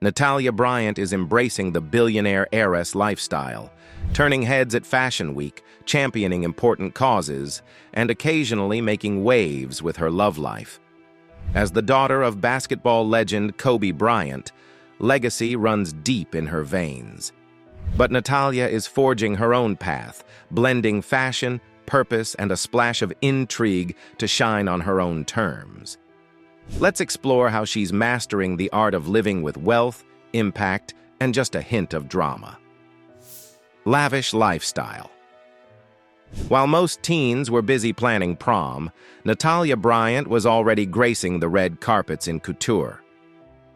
Natalia Bryant is embracing the billionaire heiress lifestyle, turning heads at Fashion Week, championing important causes, and occasionally making waves with her love life. As the daughter of basketball legend Kobe Bryant, legacy runs deep in her veins. But Natalia is forging her own path, blending fashion, purpose, and a splash of intrigue to shine on her own terms. Let's explore how she's mastering the art of living with wealth, impact, and just a hint of drama. Lavish lifestyle. While most teens were busy planning prom, Natalia Bryant was already gracing the red carpets in couture.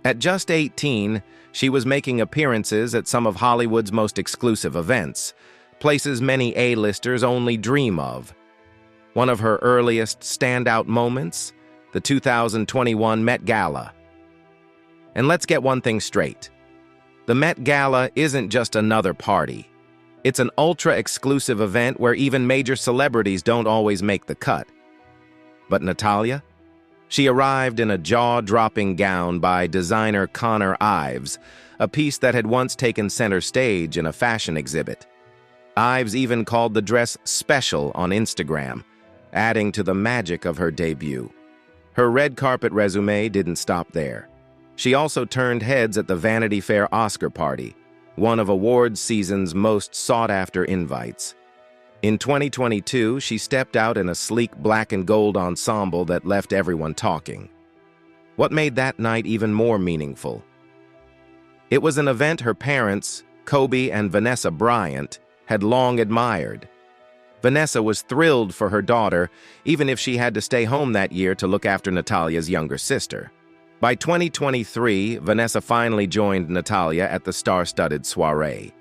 At just 18, she was making appearances at some of Hollywood's most exclusive events, places many A-listers only dream of. One of her earliest standout moments? The 2021 Met Gala. And let's get one thing straight. The Met Gala isn't just another party. It's an ultra-exclusive event where even major celebrities don't always make the cut. But Natalia? She arrived in a jaw-dropping gown by designer Connor Ives, a piece that had once taken center stage in a fashion exhibit. Ives even called the dress special on Instagram, adding to the magic of her debut. Her red carpet resume didn't stop there. She also turned heads at the Vanity Fair Oscar party, one of awards season's most sought-after invites. In 2022, she stepped out in a sleek black and gold ensemble that left everyone talking. What made that night even more meaningful? It was an event her parents, Kobe and Vanessa Bryant, had long admired. Vanessa was thrilled for her daughter, even if she had to stay home that year to look after Natalia's younger sister. By 2023, Vanessa finally joined Natalia at the star-studded soiree.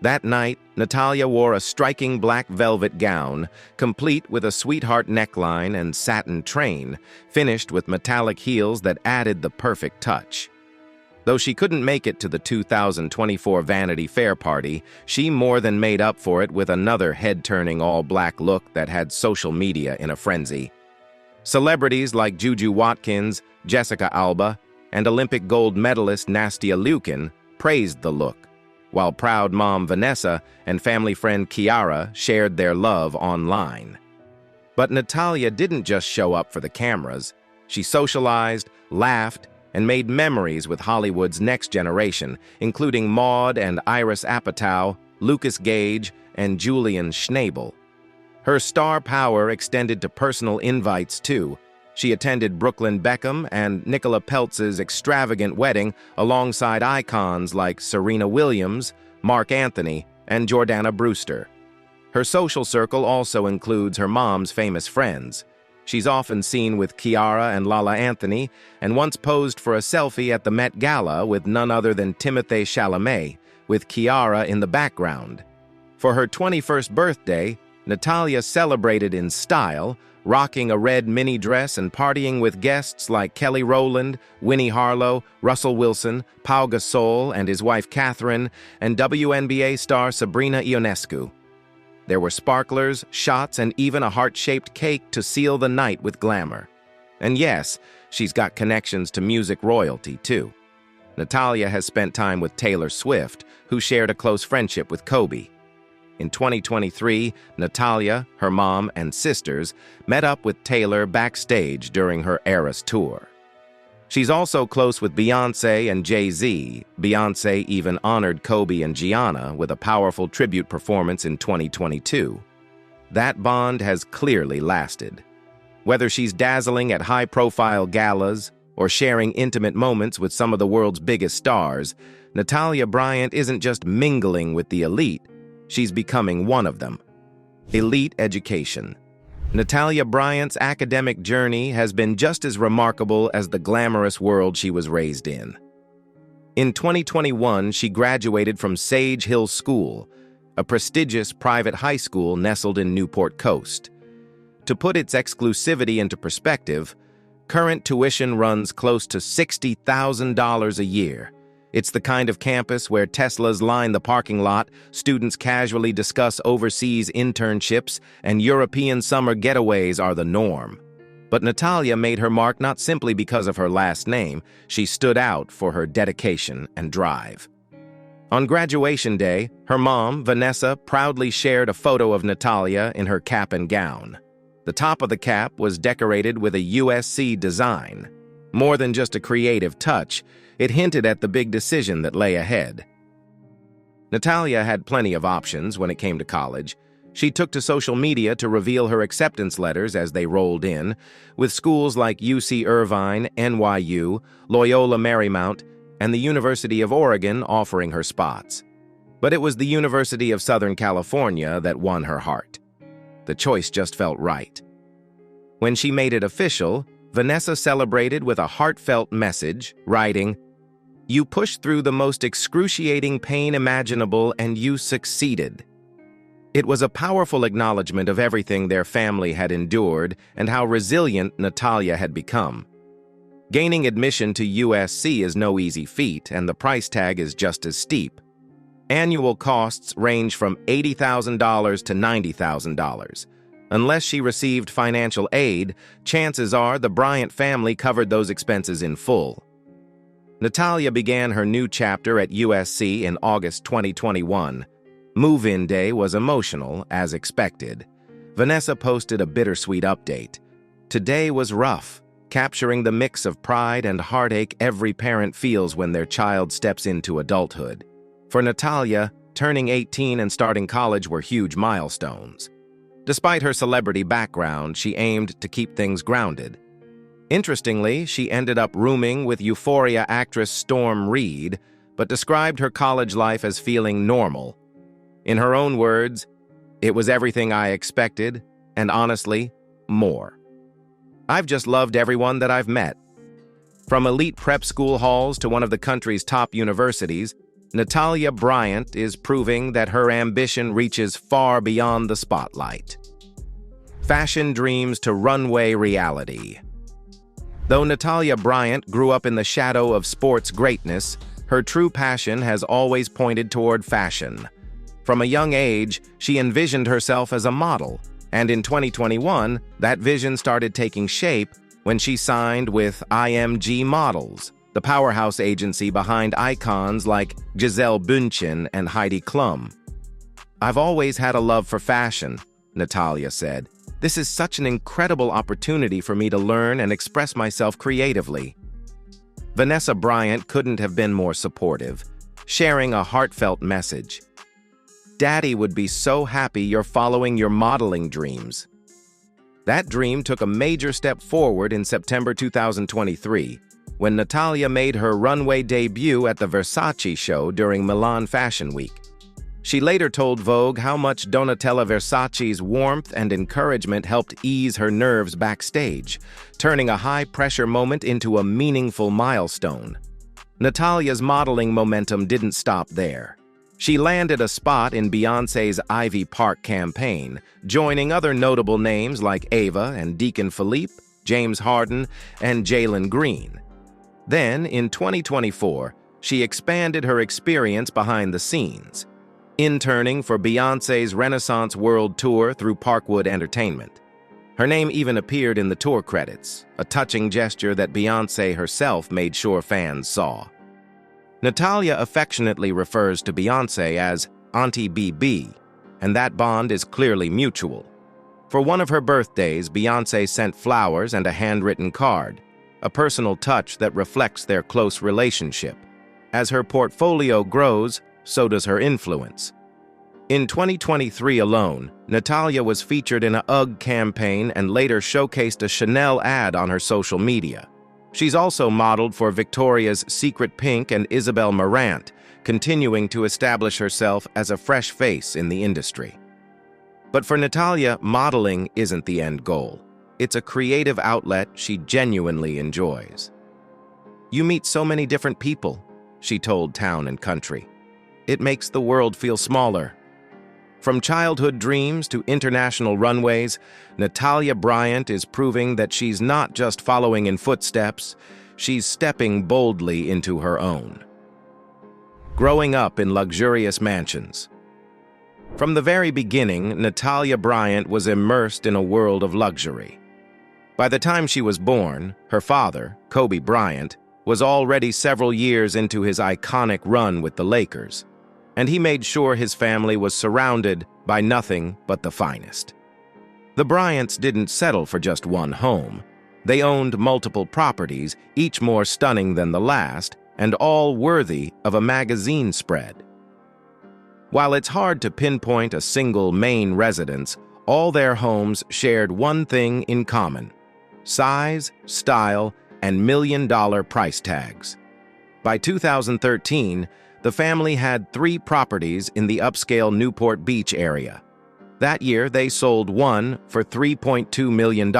That night, Natalia wore a striking black velvet gown, complete with a sweetheart neckline and satin train, finished with metallic heels that added the perfect touch. Though she couldn't make it to the 2024 Vanity Fair party, she more than made up for it with another head-turning all-black look that had social media in a frenzy. Celebrities like Juju Watkins, Jessica Alba, and Olympic gold medalist Nastia Liukin praised the look, while proud mom Vanessa and family friend Kiara shared their love online. But Natalia didn't just show up for the cameras. She socialized, laughed, and made memories with Hollywood's next generation, including Maude and Iris Apatow, Lucas Gage, and Julian Schnabel. Her star power extended to personal invites, too. She attended Brooklyn Beckham and Nicola Peltz's extravagant wedding alongside icons like Serena Williams, Mark Anthony, and Jordana Brewster. Her social circle also includes her mom's famous friends. She's often seen with Kiara and Lala Anthony, and once posed for a selfie at the Met Gala with none other than Timothée Chalamet, with Kiara in the background. For her 21st birthday, Natalia celebrated in style, rocking a red mini dress and partying with guests like Kelly Rowland, Winnie Harlow, Russell Wilson, Pau Gasol and his wife Catherine, and WNBA star Sabrina Ionescu. There were sparklers, shots, and even a heart-shaped cake to seal the night with glamour. And yes, she's got connections to music royalty, too. Natalia has spent time with Taylor Swift, who shared a close friendship with Kobe. In 2023, Natalia, her mom, and sisters met up with Taylor backstage during her Eras tour. She's also close with Beyoncé and Jay-Z. Beyoncé even honored Kobe and Gianna with a powerful tribute performance in 2022. That bond has clearly lasted. Whether she's dazzling at high-profile galas or sharing intimate moments with some of the world's biggest stars, Natalia Bryant isn't just mingling with the elite, she's becoming one of them. Elite education. Natalia Bryant's academic journey has been just as remarkable as the glamorous world she was raised in. In 2021, she graduated from Sage Hill School, a prestigious private high school nestled in Newport Coast. To put its exclusivity into perspective, current tuition runs close to $60,000 a year. It's the kind of campus where Teslas line the parking lot, students casually discuss overseas internships, and European summer getaways are the norm. But Natalia made her mark not simply because of her last name, she stood out for her dedication and drive. On graduation day, her mom, Vanessa, proudly shared a photo of Natalia in her cap and gown. The top of the cap was decorated with a USC design. More than just a creative touch, it hinted at the big decision that lay ahead. Natalia had plenty of options when it came to college. She took to social media to reveal her acceptance letters as they rolled in, with schools like UC Irvine, NYU, Loyola Marymount, and the University of Oregon offering her spots. But it was the University of Southern California that won her heart. The choice just felt right. When she made it official, Vanessa celebrated with a heartfelt message, writing, "You pushed through the most excruciating pain imaginable and you succeeded." It was a powerful acknowledgement of everything their family had endured and how resilient Natalia had become. Gaining admission to USC is no easy feat, and the price tag is just as steep. Annual costs range from $80,000 to $90,000. Unless she received financial aid, chances are the Bryant family covered those expenses in full. Natalia began her new chapter at USC in August 2021. Move-in day was emotional, as expected. Vanessa posted a bittersweet update. Today was rough, capturing the mix of pride and heartache every parent feels when their child steps into adulthood. For Natalia, turning 18 and starting college were huge milestones. Despite her celebrity background, she aimed to keep things grounded. Interestingly, she ended up rooming with Euphoria actress Storm Reed, but described her college life as feeling normal. In her own words, "It was everything I expected, and honestly, more. I've just loved everyone that I've met." From elite prep school halls to one of the country's top universities, Natalia Bryant is proving that her ambition reaches far beyond the spotlight. Fashion dreams to runway reality. Though Natalia Bryant grew up in the shadow of sports greatness, her true passion has always pointed toward fashion. From a young age, she envisioned herself as a model, and in 2021, that vision started taking shape when she signed with IMG Models, the powerhouse agency behind icons like Gisele Bündchen and Heidi Klum. "I've always had a love for fashion," Natalia said. "This is such an incredible opportunity for me to learn and express myself creatively." Vanessa Bryant couldn't have been more supportive, sharing a heartfelt message. "Daddy would be so happy you're following your modeling dreams." That dream took a major step forward in September 2023, when Natalia made her runway debut at the Versace show during Milan Fashion Week. She later told Vogue how much Donatella Versace's warmth and encouragement helped ease her nerves backstage, turning a high-pressure moment into a meaningful milestone. Natalia's modeling momentum didn't stop there. She landed a spot in Beyoncé's Ivy Park campaign, joining other notable names like Ava and Deacon Philippe, James Harden, and Jalen Green. Then, in 2024, she expanded her experience behind the scenes, interning for Beyoncé's Renaissance World Tour through Parkwood Entertainment. Her name even appeared in the tour credits, a touching gesture that Beyoncé herself made sure fans saw. Natalia affectionately refers to Beyoncé as Auntie BB, and that bond is clearly mutual. For one of her birthdays, Beyoncé sent flowers and a handwritten card, a personal touch that reflects their close relationship. As her portfolio grows, so does her influence. In 2023 alone, Natalia was featured in a UGG campaign and later showcased a Chanel ad on her social media. She's also modeled for Victoria's Secret Pink and Isabel Marant, continuing to establish herself as a fresh face in the industry. But for Natalia, modeling isn't the end goal. It's a creative outlet she genuinely enjoys. "You meet so many different people," she told Town and Country. "It makes the world feel smaller." From childhood dreams to international runways, Natalia Bryant is proving that she's not just following in footsteps, she's stepping boldly into her own. Growing up in luxurious mansions. From the very beginning, Natalia Bryant was immersed in a world of luxury. By the time she was born, her father, Kobe Bryant, was already several years into his iconic run with the Lakers, and he made sure his family was surrounded by nothing but the finest. The Bryants didn't settle for just one home. They owned multiple properties, each more stunning than the last, and all worthy of a magazine spread. While it's hard to pinpoint a single main residence, all their homes shared one thing in common: size, style, and million-dollar price tags. By 2013, the family had 3 properties in the upscale Newport Beach area. That year, they sold one for $3.2 million.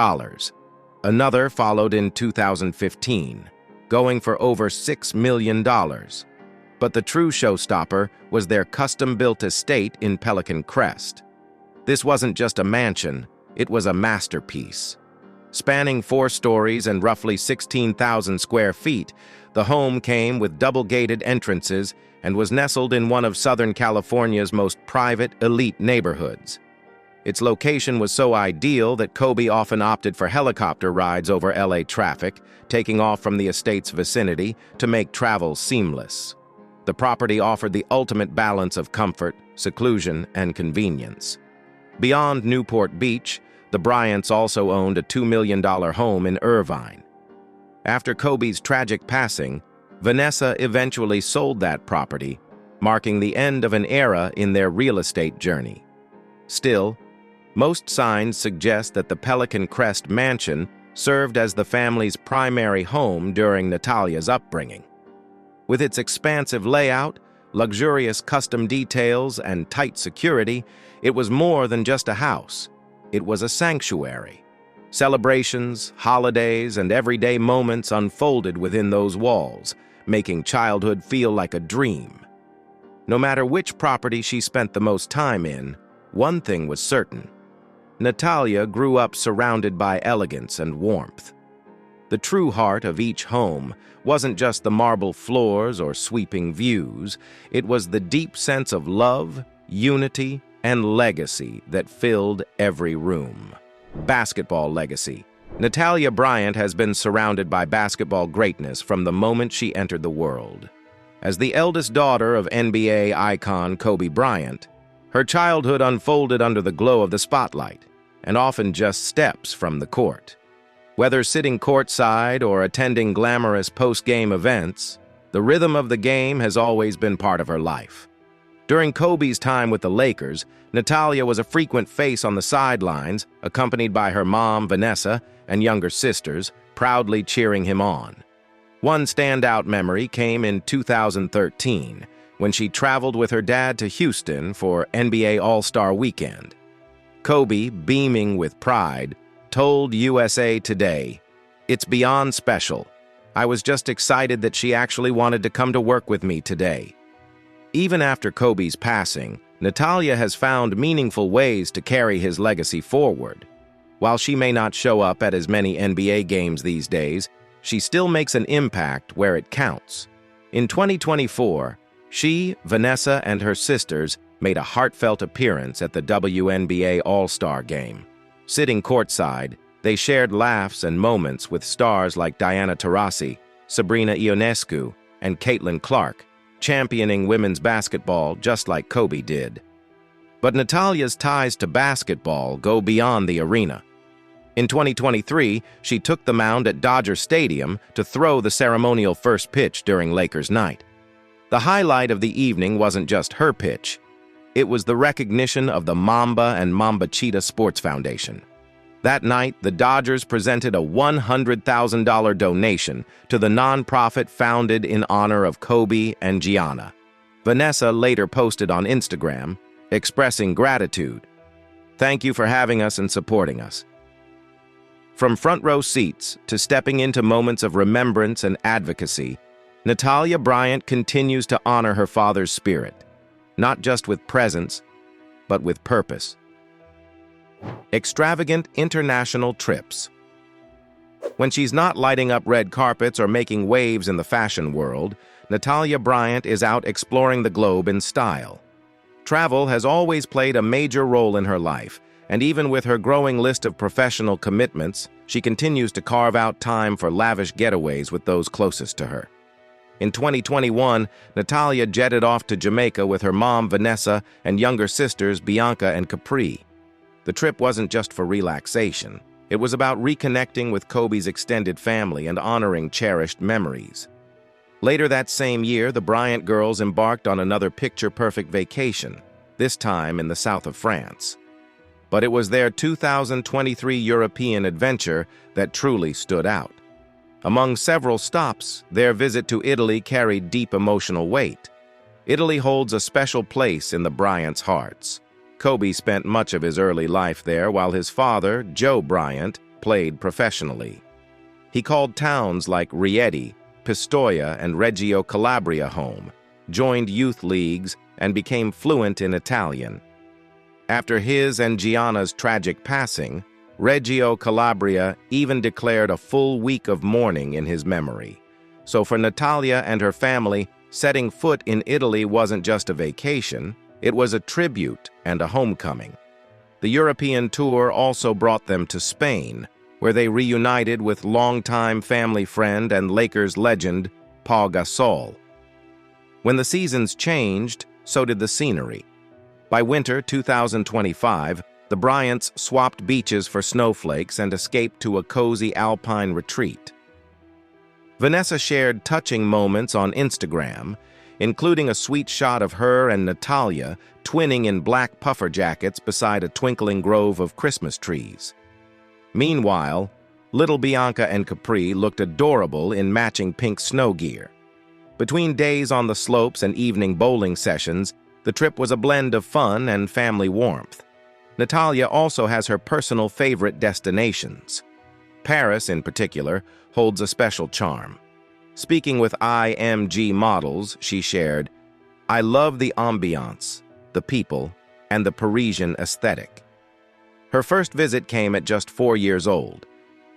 Another followed in 2015, going for over $6 million. But the true showstopper was their custom-built estate in Pelican Crest. This wasn't just a mansion, it was a masterpiece. Spanning 4 stories and roughly 16,000 square feet, the home came with double-gated entrances and was nestled in one of Southern California's most private, elite neighborhoods. Its location was so ideal that Kobe often opted for helicopter rides over LA traffic, taking off from the estate's vicinity to make travel seamless. The property offered the ultimate balance of comfort, seclusion, and convenience. Beyond Newport Beach, the Bryants also owned a $2 million home in Irvine. After Kobe's tragic passing, Vanessa eventually sold that property, marking the end of an era in their real estate journey. Still, most signs suggest that the Pelican Crest mansion served as the family's primary home during Natalia's upbringing. With its expansive layout, luxurious custom details, and tight security, it was more than just a house. It was a sanctuary. Celebrations, holidays, and everyday moments unfolded within those walls, making childhood feel like a dream. No matter which property she spent the most time in, one thing was certain: Natalia grew up surrounded by elegance and warmth. The true heart of each home wasn't just the marble floors or sweeping views, it was the deep sense of love, unity, and legacy that filled every room. Basketball legacy. Natalia Bryant has been surrounded by basketball greatness from the moment she entered the world. As the eldest daughter of NBA icon Kobe Bryant, her childhood unfolded under the glow of the spotlight, and often just steps from the court. Whether sitting courtside or attending glamorous post-game events, the rhythm of the game has always been part of her life. During Kobe's time with the Lakers, Natalia was a frequent face on the sidelines, accompanied by her mom, Vanessa, and younger sisters, proudly cheering him on. One standout memory came in 2013, when she traveled with her dad to Houston for NBA All-Star Weekend. Kobe, beaming with pride, told USA Today, "It's beyond special. I was just excited that she actually wanted to come to work with me today." Even after Kobe's passing, Natalia has found meaningful ways to carry his legacy forward. While she may not show up at as many NBA games these days, she still makes an impact where it counts. In 2024, she, Vanessa, and her sisters made a heartfelt appearance at the WNBA All-Star Game. Sitting courtside, they shared laughs and moments with stars like Diana Taurasi, Sabrina Ionescu, and Caitlin Clark, championing women's basketball just like Kobe did. But Natalia's ties to basketball go beyond the arena. In 2023, she took the mound at Dodger Stadium to throw the ceremonial first pitch during Lakers night. The highlight of the evening wasn't just her pitch. It was the recognition of the Mamba and Mamba Cheetah Sports Foundation. That night, the Dodgers presented a $100,000 donation to the nonprofit founded in honor of Kobe and Gianna. Vanessa later posted on Instagram, expressing gratitude. "Thank you for having us and supporting us." From front row seats to stepping into moments of remembrance and advocacy, Natalia Bryant continues to honor her father's spirit, not just with presence, but with purpose. Extravagant international trips. When she's not lighting up red carpets or making waves in the fashion world, Natalia Bryant is out exploring the globe in style. Travel has always played a major role in her life, And even with her growing list of professional commitments, she continues to carve out time for lavish getaways with those closest to her. In 2021, Natalia jetted off to Jamaica with her mom, Vanessa, and younger sisters, Bianca and Capri. The trip wasn't just for relaxation. It was about reconnecting with Kobe's extended family and honoring cherished memories. Later that same year, the Bryant girls embarked on another picture-perfect vacation, this time in the south of France. But it was their 2023 European adventure that truly stood out. Among several stops, their visit to Italy carried deep emotional weight. Italy holds a special place in the Bryants' hearts. Kobe spent much of his early life there while his father, Joe Bryant, played professionally. He called towns like Rieti, Pistoia, and Reggio Calabria home, joined youth leagues, and became fluent in Italian. After his and Gianna's tragic passing, Reggio Calabria even declared a full week of mourning in his memory. So for Natalia and her family, setting foot in Italy wasn't just a vacation, it was a tribute and a homecoming. The European tour also brought them to Spain, where they reunited with longtime family friend and Lakers legend, Pau Gasol. When the seasons changed, so did the scenery. By winter 2025, the Bryants swapped beaches for snowflakes and escaped to a cozy alpine retreat. Vanessa shared touching moments on Instagram, including a sweet shot of her and Natalia twinning in black puffer jackets beside a twinkling grove of Christmas trees. Meanwhile, little Bianca and Capri looked adorable in matching pink snow gear. Between days on the slopes and evening bowling sessions, the trip was a blend of fun and family warmth. Natalia also has her personal favorite destinations. Paris, in particular, holds a special charm. Speaking with IMG Models, she shared, "I love the ambiance, the people, and the Parisian aesthetic." Her first visit came at just 4 years old,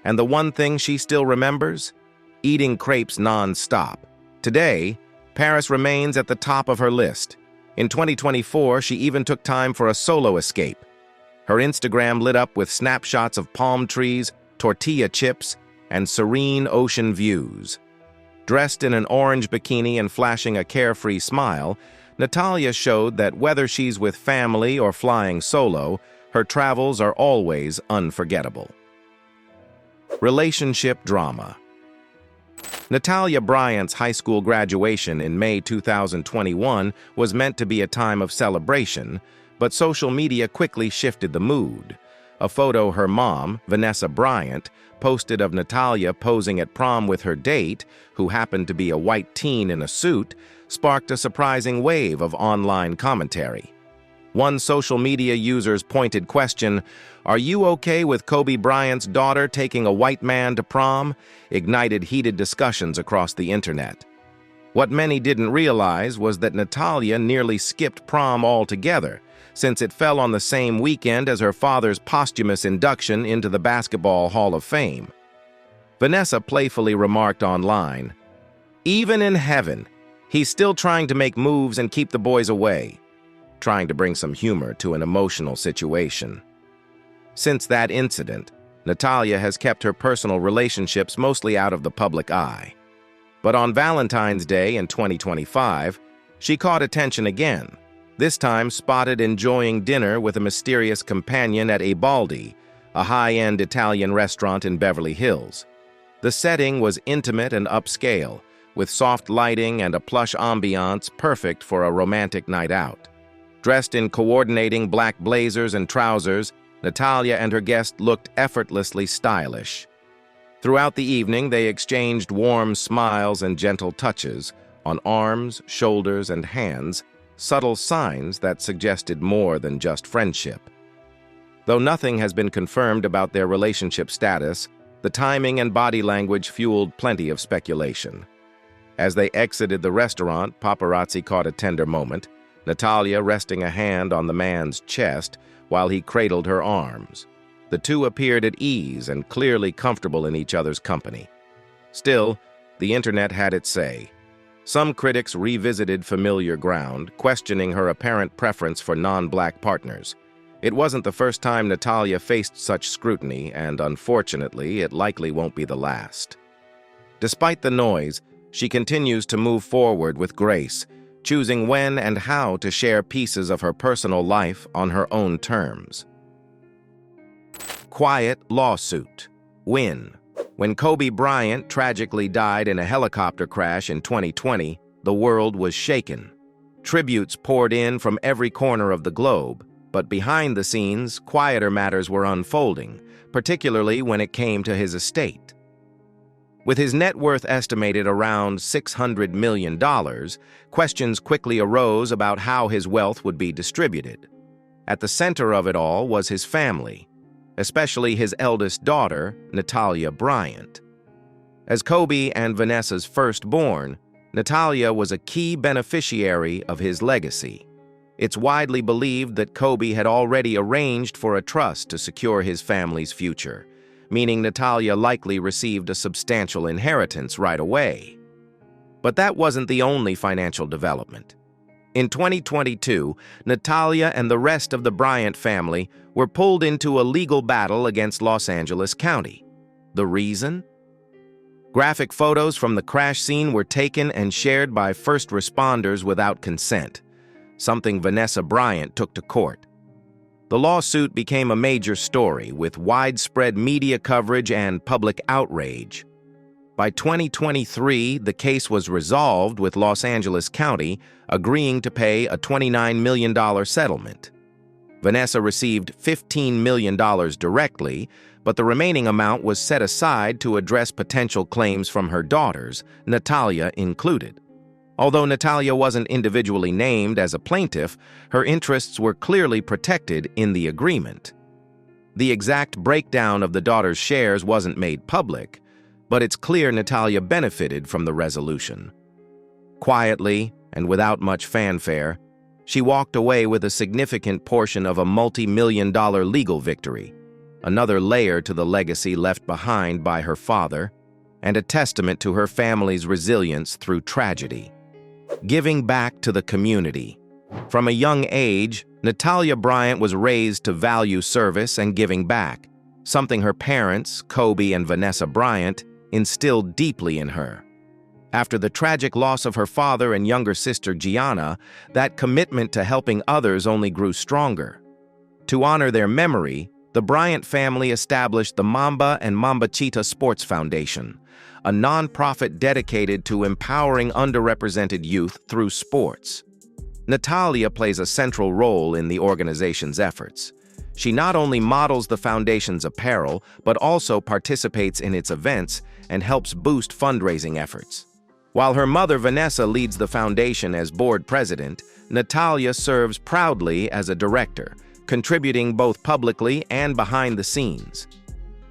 and the one thing she still remembers? Eating crepes non-stop. Today, Paris remains at the top of her list. In 2024, she even took time for a solo escape. Her Instagram lit up with snapshots of palm trees, tortilla chips, and serene ocean views. Dressed in an orange bikini and flashing a carefree smile, Natalia showed that whether she's with family or flying solo, her travels are always unforgettable. Relationship drama. Natalia Bryant's high school graduation in May 2021 was meant to be a time of celebration, but social media quickly shifted the mood. A photo her mom, Vanessa Bryant, posted of Natalia posing at prom with her date, who happened to be a white teen in a suit, sparked a surprising wave of online commentary. One social media user's pointed question, "Are you okay with Kobe Bryant's daughter taking a white man to prom?" ignited heated discussions across the internet. What many didn't realize was that Natalia nearly skipped prom altogether, since it fell on the same weekend as her father's posthumous induction into the Basketball Hall of Fame. Vanessa playfully remarked online, "Even in heaven, he's still trying to make moves and keep the boys away," trying to bring some humor to an emotional situation. Since that incident, Natalia has kept her personal relationships mostly out of the public eye. But on Valentine's Day in 2025, she caught attention again, this time spotted enjoying dinner with a mysterious companion at Baldi, a high-end Italian restaurant in Beverly Hills. The setting was intimate and upscale, with soft lighting and a plush ambiance perfect for a romantic night out. Dressed in coordinating black blazers and trousers, Natalia and her guest looked effortlessly stylish. Throughout the evening, they exchanged warm smiles and gentle touches on arms, shoulders, and hands, subtle signs that suggested more than just friendship. Though nothing has been confirmed about their relationship status, the timing and body language fueled plenty of speculation. As they exited the restaurant, paparazzi caught a tender moment, Natalia resting a hand on the man's chest while he cradled her arms. The two appeared at ease and clearly comfortable in each other's company. Still, the internet had its say. Some critics revisited familiar ground, questioning her apparent preference for non-black partners. It wasn't the first time Natalia faced such scrutiny, and unfortunately, it likely won't be the last. Despite the noise, she continues to move forward with grace, choosing when and how to share pieces of her personal life on her own terms. Quiet lawsuit. Win. When Kobe Bryant tragically died in a helicopter crash in 2020, the world was shaken. Tributes poured in from every corner of the globe, but behind the scenes, quieter matters were unfolding, particularly when it came to his estate. With his net worth estimated around $600 million, questions quickly arose about how his wealth would be distributed. At the center of it all was his family, especially his eldest daughter, Natalia Bryant. As Kobe and Vanessa's firstborn, Natalia was a key beneficiary of his legacy. It's widely believed that Kobe had already arranged for a trust to secure his family's future, meaning Natalia likely received a substantial inheritance right away. But that wasn't the only financial development. In 2022, Natalia and the rest of the Bryant family were pulled into a legal battle against Los Angeles County. The reason? Graphic photos from the crash scene were taken and shared by first responders without consent, something Vanessa Bryant took to court. The lawsuit became a major story, with widespread media coverage and public outrage. By 2023, the case was resolved, with Los Angeles County agreeing to pay a $29 million settlement. Vanessa received $15 million directly, but the remaining amount was set aside to address potential claims from her daughters, Natalia included. Although Natalia wasn't individually named as a plaintiff, her interests were clearly protected in the agreement. The exact breakdown of the daughters' shares wasn't made public, but it's clear Natalia benefited from the resolution. Quietly, and without much fanfare, she walked away with a significant portion of a multi-million-dollar legal victory, another layer to the legacy left behind by her father, and a testament to her family's resilience through tragedy. Giving back to the community. From a young age, Natalia Bryant was raised to value service and giving back, something her parents, Kobe and Vanessa Bryant, instilled deeply in her. After the tragic loss of her father and younger sister Gianna, that commitment to helping others only grew stronger. To honor their memory, the Bryant family established the Mamba and Mambachita Sports Foundation, a nonprofit dedicated to empowering underrepresented youth through sports. Natalia plays a central role in the organization's efforts. She not only models the foundation's apparel, but also participates in its events and helps boost fundraising efforts. While her mother Vanessa leads the foundation as board president, Natalia serves proudly as a director, contributing both publicly and behind the scenes.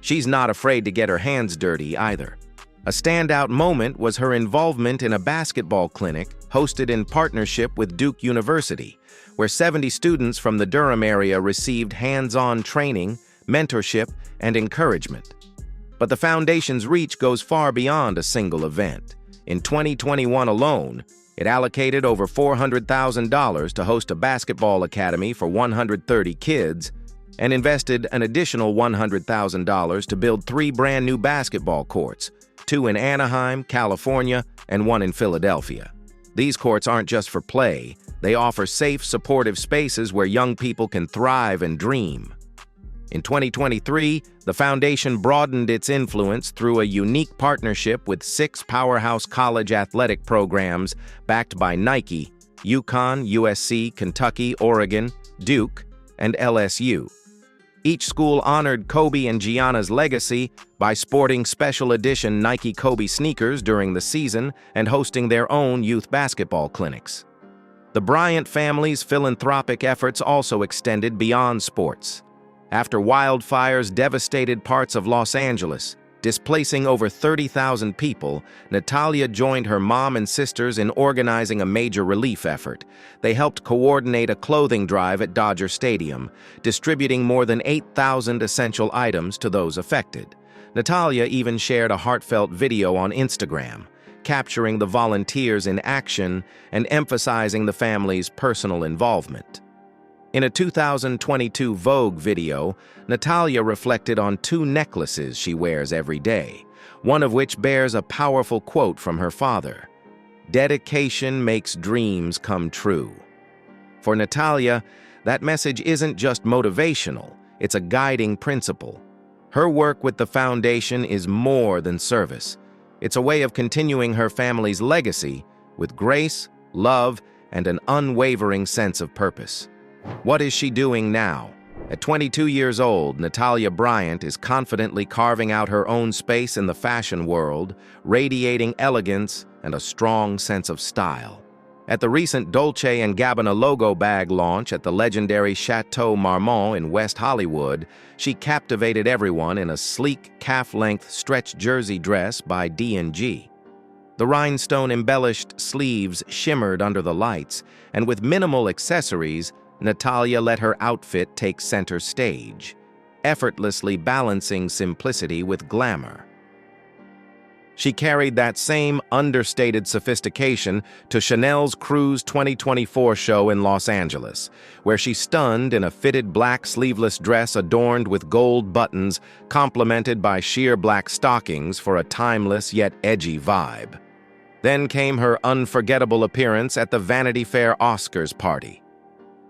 She's not afraid to get her hands dirty either. A standout moment was her involvement in a basketball clinic hosted in partnership with Duke University, where 70 students from the Durham area received hands-on training, mentorship, and encouragement. But the foundation's reach goes far beyond a single event. In 2021 alone, it allocated over $400,000 to host a basketball academy for 130 kids and invested an additional $100,000 to build 3 brand new basketball courts, 2 in Anaheim, California, and 1 in Philadelphia. These courts aren't just for play. They offer safe, supportive spaces where young people can thrive and dream. In 2023, the foundation broadened its influence through a unique partnership with 6 powerhouse college athletic programs backed by Nike, UConn, USC, Kentucky, Oregon, Duke, and LSU. Each school honored Kobe and Gianna's legacy by sporting special edition Nike Kobe sneakers during the season and hosting their own youth basketball clinics. The Bryant family's philanthropic efforts also extended beyond sports. After wildfires devastated parts of Los Angeles, displacing over 30,000 people, Natalia joined her mom and sisters in organizing a major relief effort. They helped coordinate a clothing drive at Dodger Stadium, distributing more than 8,000 essential items to those affected. Natalia even shared a heartfelt video on Instagram, capturing the volunteers in action and emphasizing the family's personal involvement. In a 2022 Vogue video, Natalia reflected on two necklaces she wears every day, one of which bears a powerful quote from her father: "Dedication makes dreams come true." For Natalia, that message isn't just motivational, it's a guiding principle. Her work with the foundation is more than service. It's a way of continuing her family's legacy with grace, love, and an unwavering sense of purpose. What is she doing now? At 22 years old, Natalia Bryant is confidently carving out her own space in the fashion world, radiating elegance and a strong sense of style. At the recent Dolce & Gabbana logo bag launch at the legendary Chateau Marmont in West Hollywood, she captivated everyone in a sleek, calf-length stretch jersey dress by D&G. The rhinestone-embellished sleeves shimmered under the lights, and with minimal accessories, Natalia let her outfit take center stage, effortlessly balancing simplicity with glamour. She carried that same understated sophistication to Chanel's Cruise 2024 show in Los Angeles, where she stunned in a fitted black sleeveless dress adorned with gold buttons, complemented by sheer black stockings for a timeless yet edgy vibe. Then came her unforgettable appearance at the Vanity Fair Oscars party.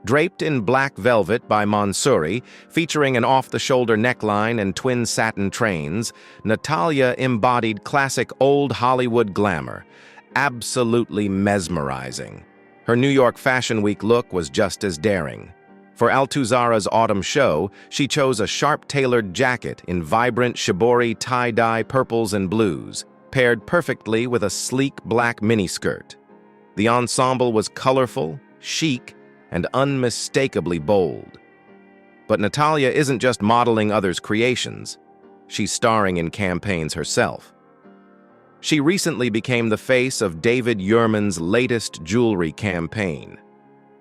Draped in black velvet by Monsoori, featuring an off-the-shoulder neckline and twin satin trains, Natalia embodied classic old Hollywood glamour, absolutely mesmerizing. Her New York Fashion Week look was just as daring. For Altuzarra's autumn show, she chose a sharp-tailored jacket in vibrant shibori tie-dye purples and blues, paired perfectly with a sleek black miniskirt. The ensemble was colorful, chic, and unmistakably bold. But Natalia isn't just modeling others' creations. She's starring in campaigns herself. She recently became the face of David Yurman's latest jewelry campaign,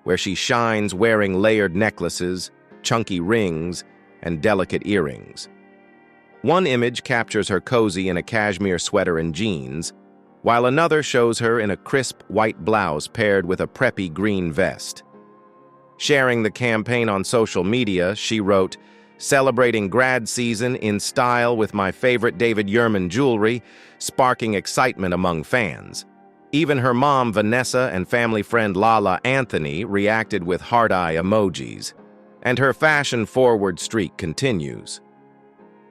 where she shines wearing layered necklaces, chunky rings, and delicate earrings. One image captures her cozy in a cashmere sweater and jeans, while another shows her in a crisp white blouse paired with a preppy green vest. Sharing the campaign on social media, she wrote, "Celebrating grad season in style with my favorite David Yurman jewelry, sparking excitement among fans." Even her mom, Vanessa, and family friend Lala Anthony reacted with heart-eye emojis. And her fashion-forward streak continues.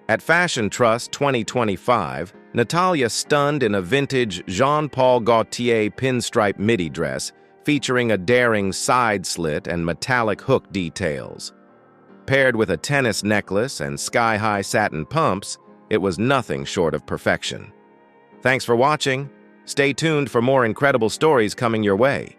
At Fashion Trust 2025, Natalia stunned in a vintage Jean-Paul Gaultier pinstripe midi dress, featuring a daring side slit and metallic hook details. Paired with a tennis necklace and sky-high satin pumps, it was nothing short of perfection. Thanks for watching. Stay tuned for more incredible stories coming your way.